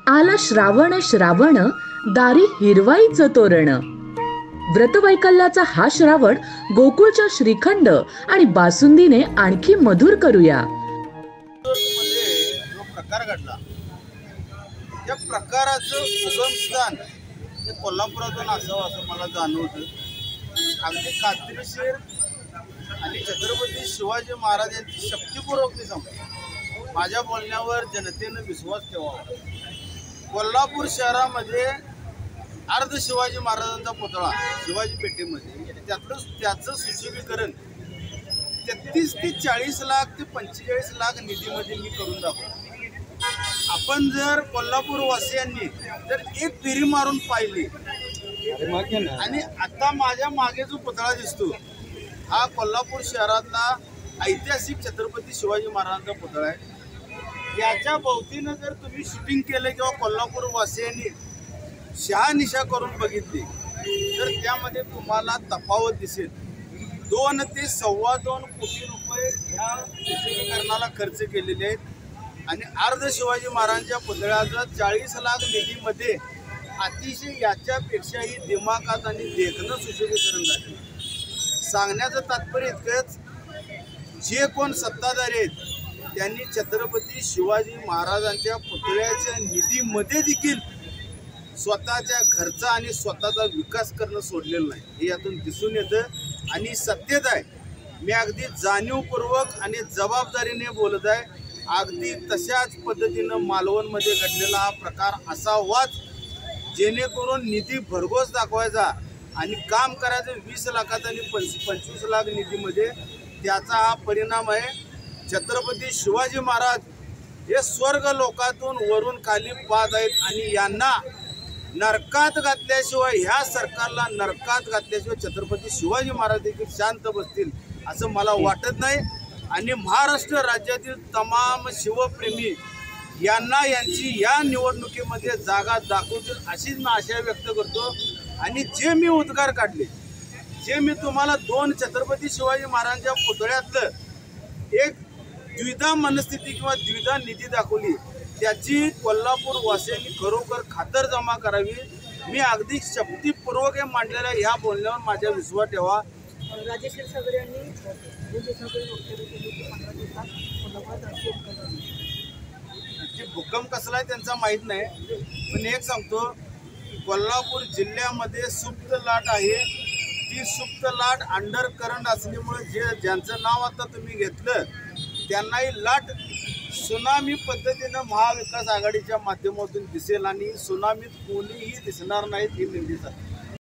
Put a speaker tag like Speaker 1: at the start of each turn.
Speaker 1: आला श्रावण श्रावण दारी हिरवाईचं तोरण। व्रतवैकल्याचा हा श्रावण गोकुळच्या श्रीखंड आणि बासुंदीने आणखी मधुर करूया।
Speaker 2: जो प्रकार घडला त्या प्रकाराचं उगमस्थान हे कोल्हापुरातून असावं असं मला जाणवतं। अगदी खात्रीशीर आणि छत्रपती शिवाजी महाराज यांची शक्तिपूर्वक मी सांगतो, माझ्या बोलण्यावर जनतेनं विश्वास ठेवावा। कोल्हापूर शहरामध्ये अर्ध शिवाजी महाराजांचा पुतळा शिवाजी पेठेमध्ये त्याचं सुशोभीकरण 33 ते 40 लाख ते 45 लाख निधीमध्ये मी करून दाखवतो। आपण जर कोल्हापूर वासियांनी जर एक फेरी मारून पाहिली आणि आता माझ्या मागे जो पुतळा दिसतो हा कोल्हापूर शहरातला ऐतिहासिक छत्रपती शिवाजी महाराजांचा पुतळा आहे। याच्या भोवतीनं जर तुम्ही शूटिंग केलं किंवा कोल्हापूर वासियांनी शहानिशा करून बघितली तर त्यामध्ये तुम्हाला तफावत दिसेल। 2 ते 2.25 कोटी रुपये ह्या सुशोभीकरणाला खर्च केलेले आहेत आणि अर्ध शिवाजी महाराजांच्या पुतळ्याचा 40 लाख निधीमध्ये अतिशय याच्यापेक्षाही दिमाखात आणि देखणं सुशोभीकरण झाले। सांगण्याचं तात्पर्य इतकंच, जे कोण सत्ताधारी आहेत त्यांनी छत्रपती शिवाजी महाराजांच्या पुतळ्याच्या निधीमध्ये देखील स्वतःच्या घरचा आणि स्वतःचा विकास करणं सोडलेलं नाही, हे यातून दिसून येतं आणि सत्यता आहे। मी अगदी जाणीवपूर्वक आणि जबाबदारीने बोलत आहे। अगदी तशाच पद्धतीनं मालवणमध्ये घडलेला हा प्रकार असावाच, जेणेकरून निधी भरघोस दाखवायचा आणि काम करायचं 20 लाखाचा आणि 25 लाख निधीमध्ये, त्याचा हा परिणाम आहे। छत्रपती शिवाजी महाराज हे स्वर्ग लोकातून वरून खाली पाहत आहेत आणि यांना नरकात घातल्याशिवाय, ह्या सरकारला नरकात घातल्याशिवाय छत्रपती शिवाजी महाराज देखील शांत बसतील असं मला वाटत नाही। आणि महाराष्ट्र राज्यातील तमाम शिवप्रेमी यांना यांची या निवडणुकीमध्ये जागा दाखवतील अशीच मी आशा व्यक्त करतो। आणि जे मी उद्गार काढले, जे मी तुम्हाला 2 छत्रपती शिवाजी महाराजांच्या पुतळ्यातलं एक द्विधा मनस्थिती किंवा द्विधा निधी दाखवली, त्याची कोल्हापूर वासियांनी खरोखर खातर जमा करावी। मी अगदी शक्तीपूर्वक मांडलेल्या ह्या बोलण्यावर माझा विश्वास ठेवा।
Speaker 3: राजेश क्षीरसागर यांनी वक्तव्य केले की 15 दिवसात
Speaker 2: भूकंप कसला आहे त्यांचा माहीत नाही, पण एक सांगतो, कोल्हापूर जिल्ह्यामध्ये सुप्त लाट आहे। ती सुप्त लाट अंडर करंट असल्यामुळे ज्यांचं नाव आता तुम्ही घेतलं त्यांनाही लाट सुनामी पद्धतीनं महाविकास आघाडीच्या माध्यमातून दिसेल आणि सुनामीत कोणीही दिसणार नाहीत ही निर्णय